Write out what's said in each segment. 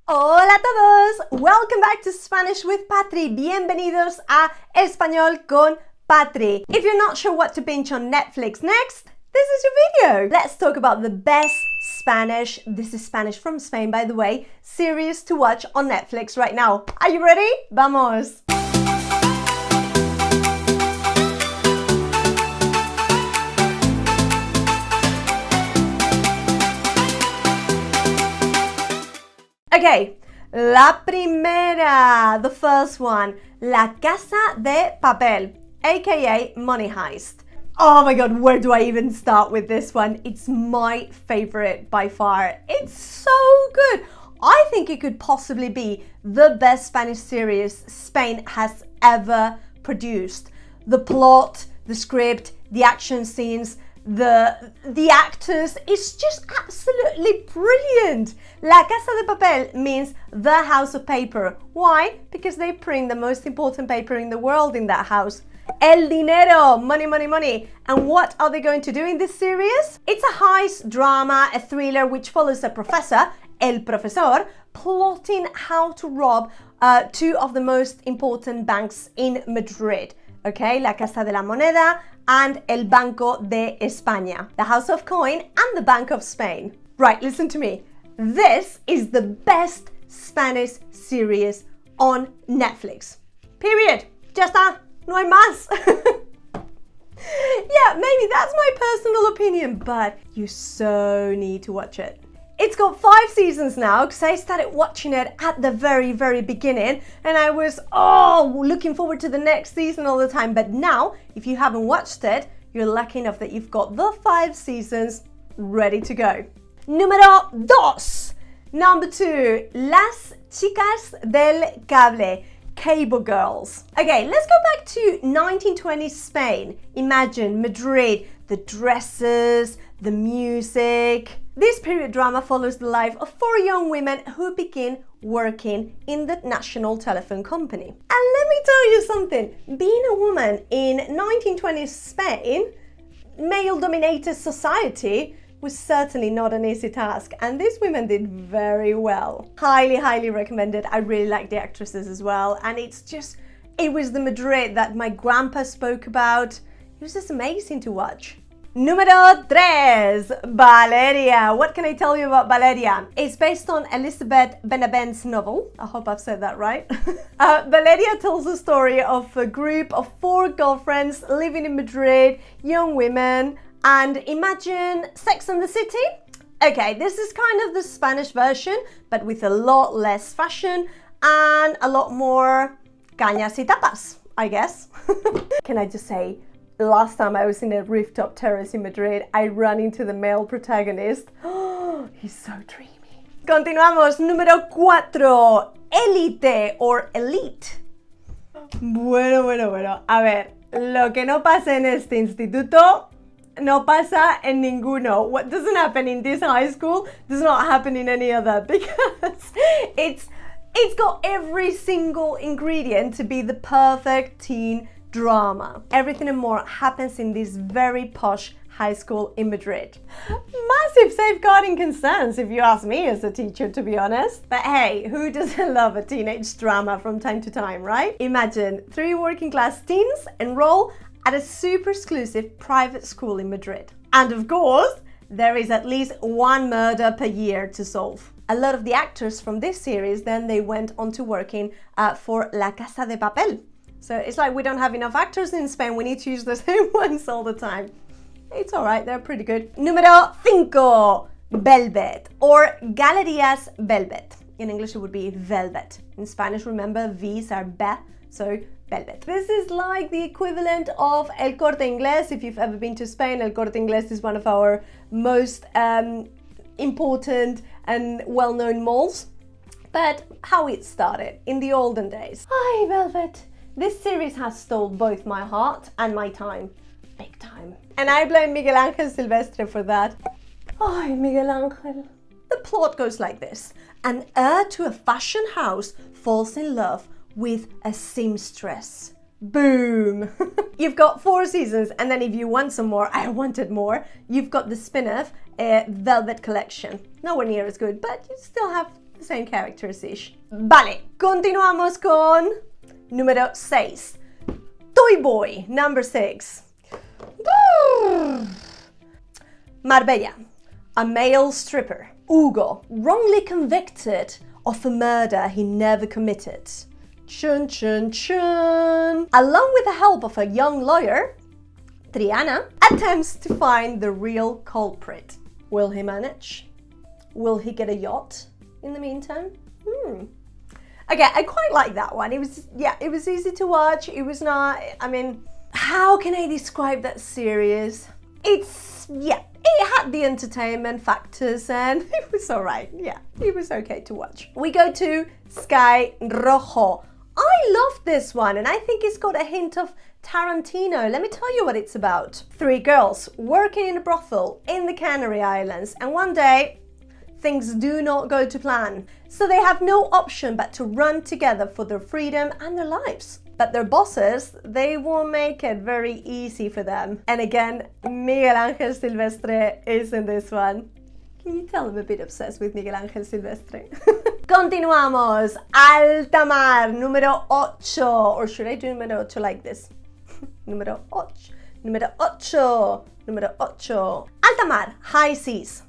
Hola a todos! Welcome back to Spanish with Patri. Bienvenidos a Español con Patri. If you're not sure what to binge on Netflix next, this is your video. Let's talk about the best Spanish, this is Spanish from Spain by the way, series to watch on Netflix right now. Are you ready? Vamos! Okay, la primera, the first one, La Casa de Papel, aka Money Heist. Oh my god, where do I even start with this one? It's my favorite by far. It's so good. I think it could possibly be the best Spanish series Spain has ever produced. The plot, the script, the action scenes, the actors, it's just absolutely brilliant. La Casa de Papel means the house of paper. Why? Because they print the most important paper in the world in that house. El dinero, money, money, money. And what are they going to do in this series? It's a heist drama, a thriller which follows a professor, El Profesor, plotting how to rob two of the most important banks in Madrid. Okay, La Casa de la Moneda and El Banco de España, the House of Coin and the Bank of Spain. Right, listen to me. This is the best Spanish series on Netflix. Period. Ya está. No hay más. Yeah, maybe that's my personal opinion, but you so need to watch it. It's got 5 seasons now because I started watching it at the very, very beginning and I was, looking forward to the next season all the time. But now, if you haven't watched it, you're lucky enough that you've got the 5 seasons ready to go. Número 2. Number 2. Las chicas del cable. Cable girls. Okay, let's go back to 1920s Spain. Imagine Madrid, the dresses, the music. This period drama follows the life of 4 young women who begin working in the National Telephone Company. And let me tell you something, being a woman in 1920s Spain, male-dominated society, was certainly not an easy task, and these women did very well. Highly, highly recommended. I really like the actresses as well, and it was the Madrid that my grandpa spoke about. It was just amazing to watch. Número 3, Valeria. What can I tell you about Valeria? It's based on Elizabeth Benavent's novel. I hope I've said that right. Valeria tells the story of a group of 4 girlfriends living in Madrid, young women, and imagine Sex and the City. Okay, this is kind of the Spanish version, but with a lot less fashion and a lot more cañas y tapas, I guess. Can I just say, last time I was in a rooftop terrace in Madrid, I ran into the male protagonist. Oh, he's so dreamy. Continuamos. Número 4. Élite or Elite. Bueno. A ver, lo que no pasa en este instituto no pasa en ninguno. What doesn't happen in this high school does not happen in any other, because it's got every single ingredient to be the perfect teen drama. Everything and more happens in this very posh high school in Madrid. Massive safeguarding concerns if you ask me as a teacher, to be honest. But hey, who doesn't love a teenage drama from time to time, right? Imagine 3 working class teens enroll at a super exclusive private school in Madrid. And of course, there is at least 1 murder per year to solve. A lot of the actors from this series, then they went on to working for La Casa de Papel. So it's like we don't have enough actors in Spain, we need to use the same ones all the time. It's alright, they're pretty good. Número 5. Velvet or Galerías Velvet. In English it would be velvet. In Spanish, remember, V's are be, so velvet. This is like the equivalent of El Corte Inglés. If you've ever been to Spain, El Corte Inglés is one of our most important and well-known malls. But how it started in the olden days. Hi, Velvet. This series has stolen both my heart and my time. Big time. And I blame Miguel Ángel Silvestre for that. Ay, Miguel Ángel. The plot goes like this. An heir to a fashion house falls in love with a seamstress. Boom! You've got 4 seasons, and then if you want some more, I wanted more, you've got the spin-off Velvet Collection. Nowhere near as good, but you still have the the same characters-ish. Vale, continuamos con número 6. Toy Boy, number 6. Marbella, a male stripper. Hugo, wrongly convicted of a murder he never committed. Chun chun chun. Along with the help of a young lawyer, Triana attempts to find the real culprit. Will he manage? Will he get a yacht in the meantime? Okay, I quite like that one. It was easy to watch. It was not, I mean, how can I describe that series? It had the entertainment factors and it was alright. Yeah, it was okay to watch. We go to Sky Rojo. I love this one and I think it's got a hint of Tarantino. Let me tell you what it's about. 3 girls working in a brothel in the Canary Islands, and one day things do not go to plan. So they have no option but to run together for their freedom and their lives. But their bosses, they won't make it very easy for them. And again, Miguel Ángel Silvestre is in this one. Can you tell I'm a bit obsessed with Miguel Ángel Silvestre? Continuamos. Alta Mar, número 8. Or should I do número 8 like this? Número 8. Número 8. Número 8. Alta Mar, High Seas.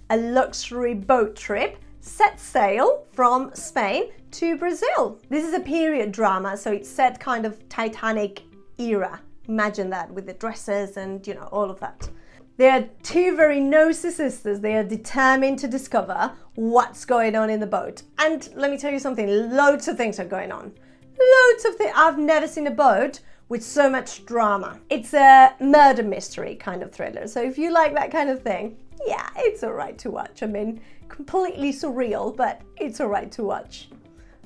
A luxury boat trip sets sail from Spain to Brazil. This is a period drama, so it's set kind of Titanic era. Imagine that with the dresses and, you know, all of that. They are 2 very nosy sisters. They are determined to discover what's going on in the boat. And let me tell you something, loads of things are going on. Loads of things. I've never seen a boat with so much drama. It's a murder mystery kind of thriller. So if you like that kind of thing, yeah, it's alright to watch. I mean, completely surreal, but it's alright to watch.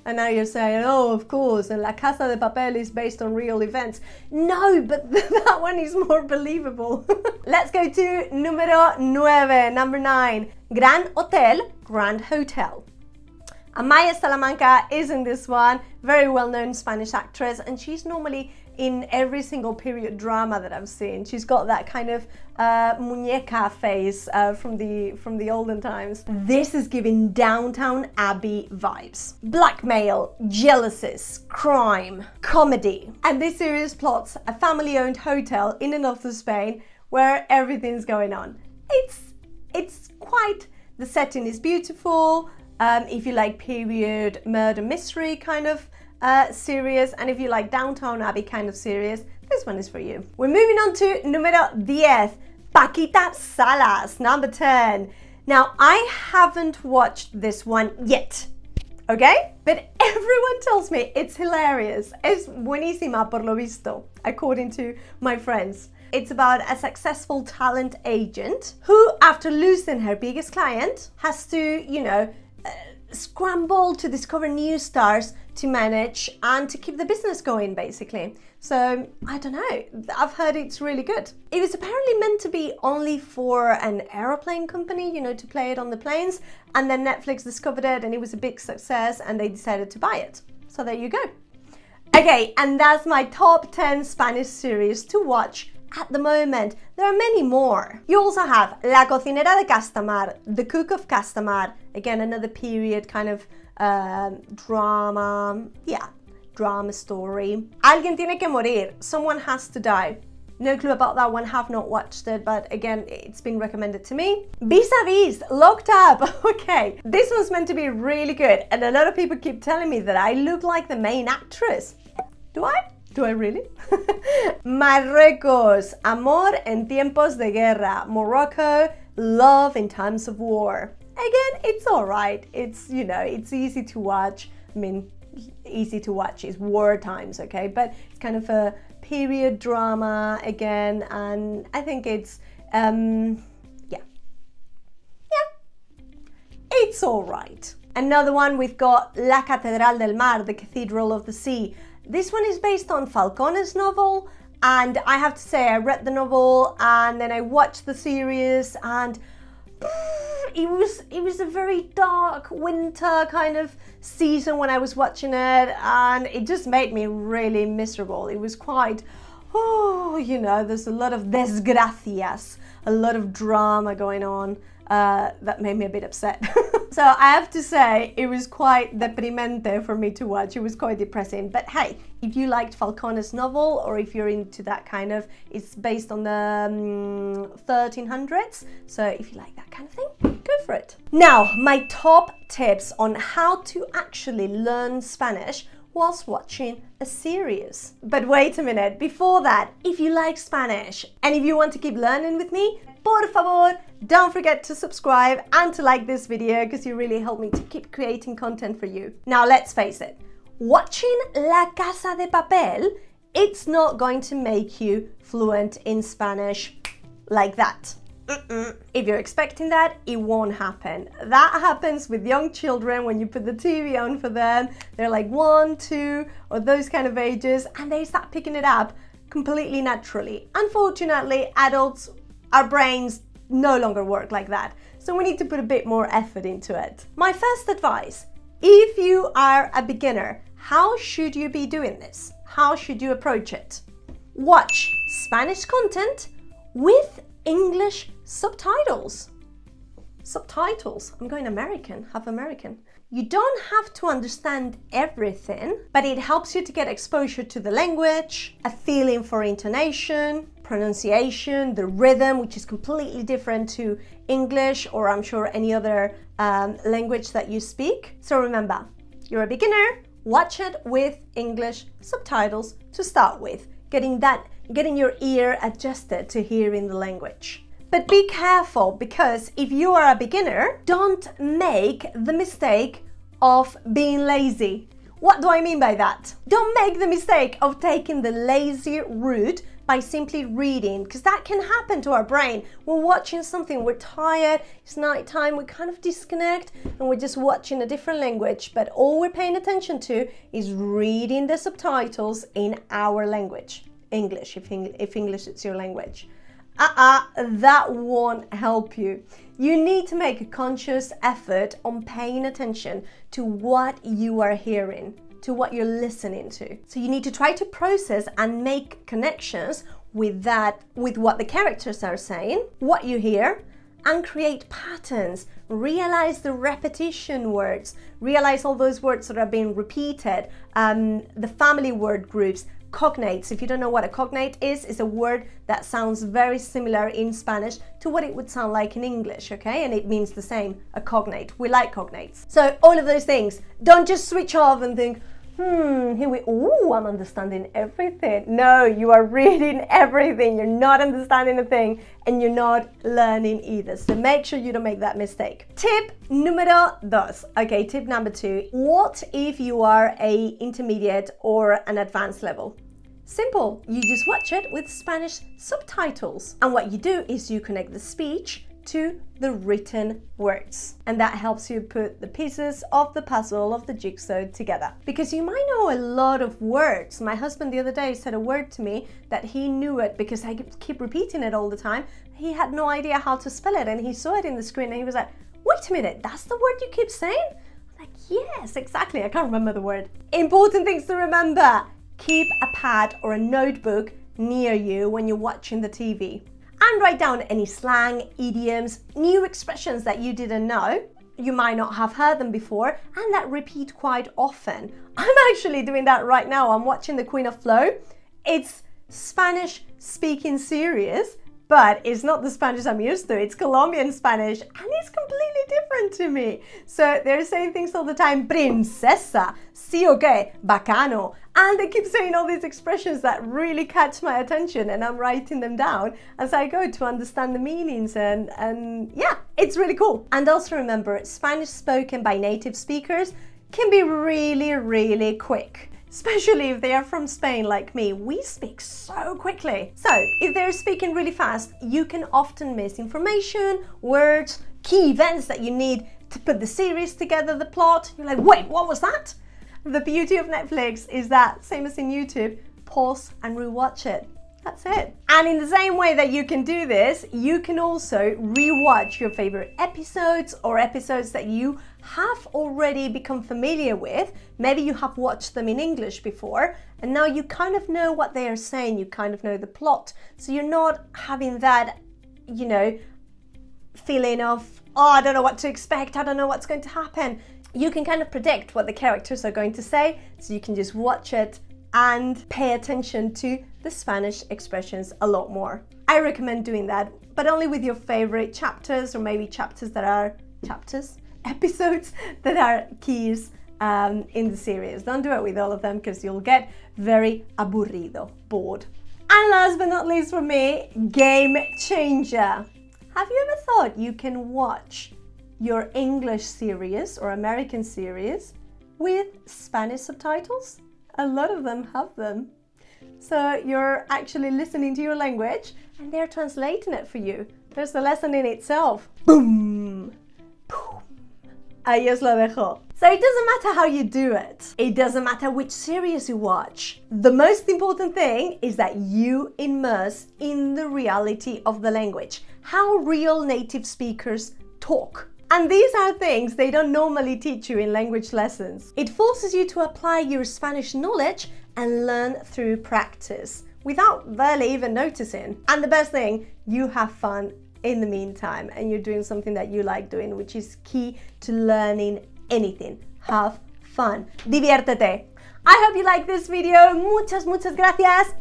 And now you're saying, oh, of course, and La Casa de Papel is based on real events. No, but that one is more believable. Let's go to número 9, number 9. Gran Hotel, Grand Hotel. Amaya Salamanca is in this one, very well-known Spanish actress, and she's normally in every single period drama that I've seen. She's got that kind of muñeca face from the olden times. This is giving Downton Abbey vibes. Blackmail, jealousies, crime, comedy. And this series plots a family-owned hotel in the north of Spain where everything's going on. It's quite, the setting is beautiful. If you like period murder mystery kind of series, and if you like Downton Abbey kind of series, this one is for you. We're moving on to número 10, Paquita Salas, number 10. Now, I haven't watched this one yet, okay? But everyone tells me it's hilarious. Es buenísima por lo visto, according to my friends. It's about a successful talent agent who, after losing her biggest client, has to, you know, scramble to discover new stars to manage and to keep the business going, basically. So, I don't know, I've heard it's really good. It was apparently meant to be only for an aeroplane company, you know, to play it on the planes, and then Netflix discovered it and it was a big success and they decided to buy it. So there you go. Okay, and that's my top 10 Spanish series to watch at the moment. There are many more. You also have La Cocinera de Castamar, The Cook of Castamar, again another period kind of drama, drama story. Alguien tiene que morir, someone has to die. No clue about that one, have not watched it, but again, it's been recommended to me. Vis-a-vis, Locked Up, okay. This one's meant to be really good, and a lot of people keep telling me that I look like the main actress. Do I? Do I really? Marruecos, Amor en tiempos de guerra. Morocco, Love in times of war. Again, it's all right. It's, you know, it's easy to watch. I mean, easy to watch is war times, okay? But it's kind of a period drama again, and I think it's, it's all right. Another one, we've got La Catedral del Mar, the Cathedral of the Sea. This one is based on Falcone's novel, and I have to say I read the novel and then I watched the series, and it was a very dark winter kind of season when I was watching it, and it just made me really miserable. It was quite, you know, there's a lot of desgracias, a lot of drama going on. that made me a bit upset. So I have to say, it was quite deprimente for me to watch. It was quite depressing. But hey, if you liked Falcone's novel, or if you're into that kind of, it's based on the 1300s. So if you like that kind of thing, go for it. Now, my top tips on how to actually learn Spanish whilst watching a series. But wait a minute, before that, if you like Spanish and if you want to keep learning with me, por favor, don't forget to subscribe and to like this video, because you really help me to keep creating content for you. Now, let's face it, watching La Casa de Papel, it's not going to make you fluent in Spanish like that. If you're expecting that, it won't happen. That happens with young children when you put the TV on for them. They're like 1, 2, or those kind of ages, and they start picking it up completely naturally. Unfortunately, adults, our brains no longer work like that. So we need to put a bit more effort into it. My first advice, if you are a beginner, how should you be doing this? How should you approach it? Watch Spanish content with English subtitles. Subtitles. I'm going American, half American. You don't have to understand everything, but it helps you to get exposure to the language, a feeling for intonation, pronunciation, the rhythm, which is completely different to English, or I'm sure any other language that you speak. So remember, you're a beginner, watch it with English subtitles to start with, getting your ear adjusted to hearing the language. But be careful, because if you are a beginner, don't make the mistake of being lazy. What do I mean by that? Don't make the mistake of taking the lazy route by simply reading, because that can happen to our brain. We're watching something, we're tired, it's nighttime, we kind of disconnect and we're just watching a different language, but all we're paying attention to is reading the subtitles in our language, English, if English is your language. That won't help you. You need to make a conscious effort on paying attention to what you are hearing, to what you're listening to. So you need to try to process and make connections with what the characters are saying, what you hear, and create patterns. Realize the repetition words, realize all those words that are being repeated, the family word groups. Cognates, if you don't know what a cognate is a word that sounds very similar in Spanish to what it would sound like in English, okay? And it means the same, a cognate. We like cognates. So all of those things, don't just switch off and think, I'm understanding everything. No, you are reading everything. You're not understanding a thing, and you're not learning either. So make sure you don't make that mistake. Tip número 2. Okay, tip number 2. What if you are a intermediate or an advanced level? Simple. You just watch it with Spanish subtitles. And what you do is you connect the speech to the written words, and that helps you put the pieces of the puzzle of the jigsaw together, because you might know a lot of words. My husband the other day said a word to me that he knew it because I keep repeating it all the time. He had no idea how to spell it, and he saw it in the screen and he was like, wait a minute, that's the word you keep saying? I'm like, yes, exactly. I can't remember the word. Important things to remember: keep a pad or a notebook near you when you're watching the TV. And write down any slang, idioms, new expressions that you didn't know. You might not have heard them before, and that repeat quite often. I'm actually doing that right now. I'm watching The Queen of Flow. It's Spanish speaking series, but it's not the Spanish I'm used to. It's Colombian Spanish, and it's completely different to me. So they're saying things all the time, princesa, sí o qué, bacano. And they keep saying all these expressions that really catch my attention, and I'm writing them down as I go to understand the meanings, and yeah, it's really cool. And also remember, Spanish spoken by native speakers can be really, really quick. Especially if they are from Spain like me, we speak so quickly. So if they're speaking really fast, you can often miss information, words, key events that you need to put the series together, the plot. You're like, wait, what was that? The beauty of Netflix is that, same as in YouTube, pause and rewatch it. That's it. And in the same way that you can do this, you can also rewatch your favorite episodes, or episodes that you have already become familiar with. Maybe you have watched them in English before, and now you kind of know what they are saying, you kind of know the plot. So you're not having that, feeling of, oh, I don't know what to expect, I don't know what's going to happen. You can kind of predict what the characters are going to say, so you can just watch it and pay attention to the Spanish expressions a lot more. I recommend doing that, but only with your favorite chapters, or maybe episodes that are keys in the series. Don't do it with all of them because you'll get very aburrido, bored. And last but not least for me, game changer. Have you ever thought you can watch your English series or American series with Spanish subtitles? A lot of them have them. So you're actually listening to your language and they're translating it for you. There's the lesson in itself. Boom! Boom! Ahí os lo dejo. So it doesn't matter how you do it. It doesn't matter which series you watch. The most important thing is that you immerse in the reality of the language. How real native speakers talk. And these are things they don't normally teach you in language lessons. It forces you to apply your Spanish knowledge and learn through practice without barely even noticing. And the best thing, you have fun in the meantime and you're doing something that you like doing, which is key to learning anything. Have fun. Diviértete. I hope you like this video. Muchas gracias.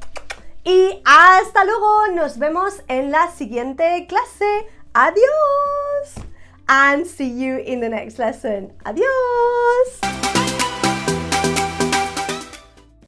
Y hasta luego. Nos vemos en la siguiente clase. Adiós. And see you in the next lesson. Adiós.